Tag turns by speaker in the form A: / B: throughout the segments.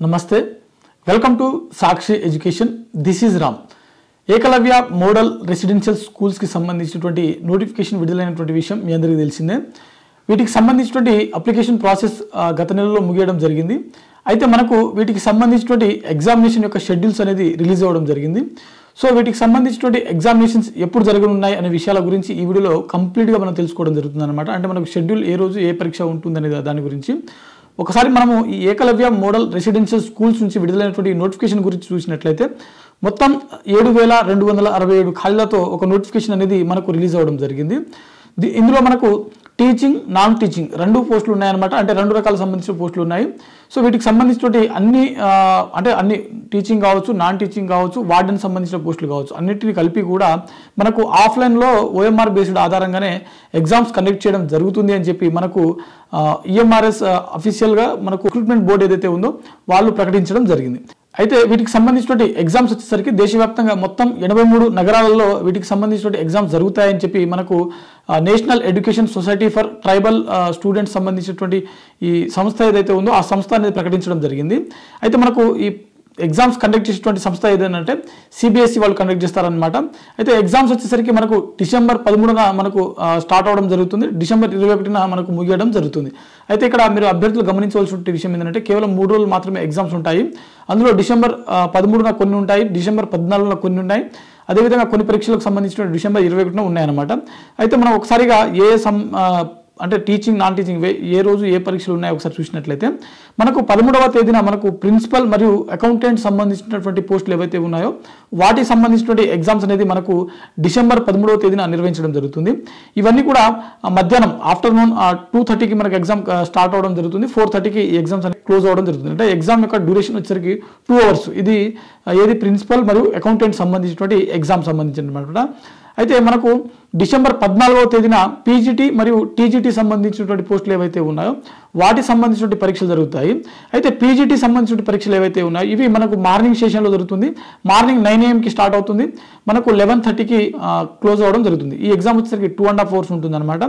A: నమస్తే welcome to Sakshi education this is Ram Eklavya model residential schools కి సంబంధించినటువంటి నోటిఫికేషన్ విడుదలైనటువంటి విషయం మీ అందరికీ తెలిసిందే వీటికి సంబంధించినటువంటి అప్లికేషన్ ప్రాసెస్ గత నెలలో ముగియడం జరిగింది అయితే మనకు వీటికి సంబంధించినటువంటి ఎగ్జామినేషన్ యొక్క షెడ్యూల్స్ అనేది రిలీజ్ అవ్వడం జరిగింది సో వీటికి సంబంధించినటువంటి ఎగ్జామినేషన్స్ ఎప్పుడు జరగనున్నాయి అనే విషయాల గురించి ఈ వీడియోలో కంప్లీట్ గా మనం తెలుసుకోవడం జరుగుతుందన్నమాట అంటే మనకు షెడ్యూల్ ఏ రోజు ఏ పరీక్ష ఉంటుందనే దాని గురించి ఒకసారి మనము ఈ ఏకలవ్య మోడల్ రెసిడెన్షియల్ స్కూల్స్ నుంచి విడుదలైనటువంటి నోటిఫికేషన్ గురించి చూసినట్లయితే మొత్తం 7267 ఖాళీలతో ఒక నోటిఫికేషన్ అనేది మనకు రిలీజ్ అవ్వడం జరిగింది ఇందులో మనకు టీచింగ్ నాన్ టీచింగ్ రెండు పోస్టులు ఉన్నాయన్నమాట అంటే రెండు రకాల సంబంధించిన పోస్టులు ఉన్నాయి సో వీటికి సంబంధించినటువంటి అన్ని టీచింగ్ కావచ్చు నాన్ టీచింగ్ కావచ్చు వార్డెన్ సంబంధించిన పోస్టులు కావచ్చు అన్నిటిని కలిపి కూడా మనకు ఆఫ్లైన్లో ఓఎంఆర్ బేస్డ్ ఆధారంగానే ఎగ్జామ్స్ కండక్ట్ చేయడం జరుగుతుంది అని చెప్పి మనకు ఈఎంఆర్ఎస్ అఫీషియల్గా మనకు రిక్రూట్మెంట్ బోర్డు ఏదైతే ఉందో వాళ్ళు ప్రకటించడం జరిగింది అయితే వీటికి సంబంధించినటువంటి ఎగ్జామ్స్ వచ్చేసరికి దేశవ్యాప్తంగా మొత్తం 83 నగరాలలో వీటికి సంబంధించినటువంటి ఎగ్జామ్స్ జరుగుతాయని చెప్పి మనకు national education society for tribal students సంబంధించినటువంటి ఈ సంస్థ ఏదైతే ఉందో ఆ సంస్థ అనేది ప్రకటించడం జరిగింది అయితే మనకు ఈ ఎగ్జామ్స్ కండక్ట్ చేసేటువంటి సంస్థ ఏదంటే సిబిఎస్ఈ వాళ్ళు కండక్ట్ చేస్తారనమాట అయితే ఎగ్జామ్స్ వచ్చేసరికి మనకు డిసెంబర్ 13న మనకు స్టార్ట్ అవడం జరుగుతుంది డిసెంబర్ 21న మనకు ముగియడం జరుగుతుంది అయితే ఇక్కడ మీరు అభ్యర్థులు గమనించవలసిన విషయం ఏంటంటే కేవలం 3 రోజులు మాత్రమే ఎగ్జామ్స్ ఉంటాయి అందులో డిసెంబర్ 13న కొన్ని ఉంటాయి డిసెంబర్ 14న కొన్ని ఉన్నాయి అదేవిధంగా కొన్ని పరీక్షలకు సంబంధించిన డిసెంబర్ 21న ఉన్నాయన్నమాట అయితే మనం ఒకసారిగా అంటే టీచింగ్ నాన్ టీచింగ్ ఏ రోజు ఏ పరీక్షలు ఉన్నాయో ఒకసారి చూసినట్లయితే మనకు 13వ తేదీన మనకు ప్రిన్సిపల్ మరియు అకౌంటెంట్ సంబంధించినటువంటి పోస్టులు ఏవైతే ఉన్నాయో వాటికి సంబంధించినటువంటి ఎగ్జామ్స్ అనేది మనకు డిసెంబర్ 13వ తేదీన నిర్వహించడం జరుగుతుంది ఇవన్నీ కూడా మధ్యాహ్నం ఆఫ్టర్నూన్ 2:30కి మనకు ఎగ్జామ్ స్టార్ట్ అవడం జరుగుతుంది 4:30కి ఈ ఎగ్జామ్స్ అనేది క్లోజ్ అవడం జరుగుతుంది అంటే ఎగ్జామ్ యొక్క డ్యూరేషన్ వచ్చేసరికి 2 అవర్స్ ఇది ఏది ప్రిన్సిపల్ మరియు అకౌంటెంట్ సంబంధించినటువంటి ఎగ్జామ్ సంబంధించినమాట అయితే మనకు డిసెంబర్ 14వ తేదీన పీజీటీ మరియు టీజీటీ సంబంధించినటువంటి పోస్టులు ఏవైతే ఉన్నాయో వాటికి సంబంధించినటువంటి పరీక్షలు జరుగుతాయి అయితే పీజీటీ సంబంధించిన పరీక్షలు ఏవైతే ఉన్నాయో ఇవి మనకు మార్నింగ్ సెషన్లో జరుగుతుంది మార్నింగ్ 9 AM స్టార్ట్ అవుతుంది మనకు 11:30కి క్లోజ్ అవ్వడం జరుగుతుంది ఈ ఎగ్జామ్ వచ్చేసరికి 2.5 hours ఉంటుంది అనమాట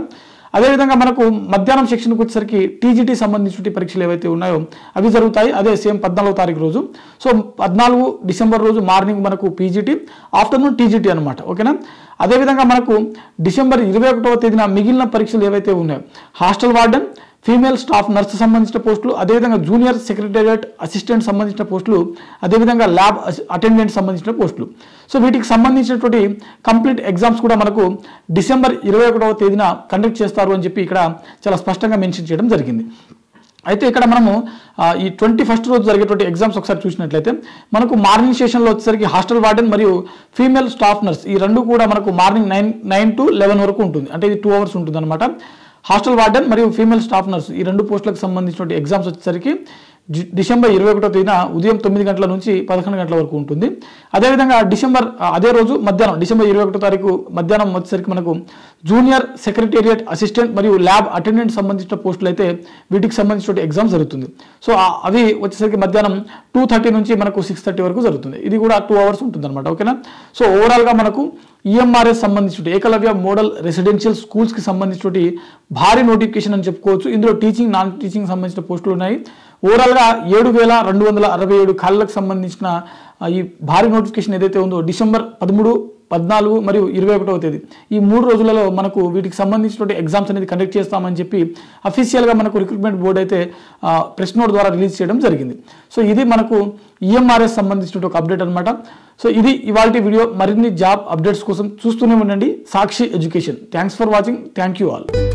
A: అదేవిధంగా మనకు మధ్యాహ్నం సెక్షన్కి వచ్చేసరికి టీజీటీ సంబంధించిన పరీక్షలు ఏవైతే ఉన్నాయో అవి జరుగుతాయి అదే సేమ్ 14వ తారీఖు రోజు సో 14 డిసెంబర్ రోజు మార్నింగ్ మనకు పీజీటీ ఆఫ్టర్నూన్ టీజీటీ అనమాట ఓకేనా అదేవిధంగా మనకు డిసెంబర్ 21వ తేదీన మిగిలిన పరీక్షలు ఏవైతే ఉన్నాయో hostel warden female staff nurse సంబంధించిన పోస్టులు అదేవిధంగా జూనియర్ సెక్రటేరియట్ అసిస్టెంట్ సంబంధించిన పోస్టులు అదేవిధంగా ల్యాబ్ అటెండెంట్ సంబంధించిన పోస్టులు సో వీటికి సంబంధించినటువంటి కంప్లీట్ ఎగ్జామ్స్ కూడా మనకు డిసెంబర్ 21వ తేదీన కండక్ట్ చేస్తారు అని చెప్పి ఇక్కడ చాలా స్పష్టంగా మెన్షన్ చేయడం జరిగింది అయితే ఇక్కడ మనము ఈ 21st రోజు జరిగేటువంటి ఎగ్జామ్స్ ఒకసారి చూసినట్లయితే మనకు మార్నింగ్ సెషన్లో వచ్చేసరికి హాస్టల్ వార్డెన్ మరియు ఫీమేల్ స్టాఫ్ నర్స్ ఈ రెండు కూడా మనకు మార్నింగ్ 9 to 11 వరకు ఉంటుంది అంటే ఇది 2 hours ఉంటుంది అనమాట హాస్టల్ వార్డెన్ మరియు ఫీమేల్ స్టాఫ్ నర్స్ ఈ రెండు పోస్టులకు సంబంధించిన ఎగ్జామ్స్ వచ్చేసరికి డిసెంబర్ 21వ తేదీన ఉదయం 9 గంటల నుంచి 11 గంటల వరకు ఉంటుంది అదేవిధంగా అదే రోజు మధ్యాహ్నం డిసెంబర్ 21వ తారీఖు మధ్యాహ్నం వచ్చేసరికి మనకు జూనియర్ సెక్రటేరియట్ అసిస్టెంట్ మరియు ల్యాబ్ అటెండెంట్ సంబంధించిన పోస్టులు అయితే వీటికి సంబంధించిన ఎగ్జామ్ జరుగుతుంది సో అవి వచ్చేసరికి మధ్యాహ్నం 2:30 నుంచి మనకు 6:30 వరకు జరుగుతుంది ఇది కూడా 2 hours ఉంటుంది అనమాట ఓకేనా సో ఓవరాల్గా మనకు ఈఎంఆర్ఎస్ సంబంధించిన ఏకలవ్య మోడల్ రెసిడెన్షియల్ స్కూల్స్కి సంబంధించిన భారీ నోటిఫికేషన్ అని చెప్పుకోవచ్చు ఇందులో టీచింగ్ నాన్ టీచింగ్ సంబంధించిన పోస్టులు ఉన్నాయి ఓవరాల్గా 7267 ఖాళీలకు సంబంధించిన ఈ భారీ నోటిఫికేషన్ ఏదైతే ఉందో డిసెంబర్ 13, 14 మరియు 21వ తేదీ ఈ 3 రోజులలో మనకు వీటికి సంబంధించినటువంటి ఎగ్జామ్స్ అనేది కండక్ట్ చేస్తామని చెప్పి అఫీషియల్గా మనకు రిక్రూట్మెంట్ బోర్డు అయితే ప్రెస్ నోట్ ద్వారా రిలీజ్ చేయడం జరిగింది సో ఇది మనకు ఈఎంఆర్ఎస్ సంబంధించిన ఒక అప్డేట్ అనమాట సో ఇది ఇవాల్టి వీడియో మరిన్ని జాబ్ అప్డేట్స్ కోసం చూస్తూనే ఉండండి Sakshi education thanks for watching thank you all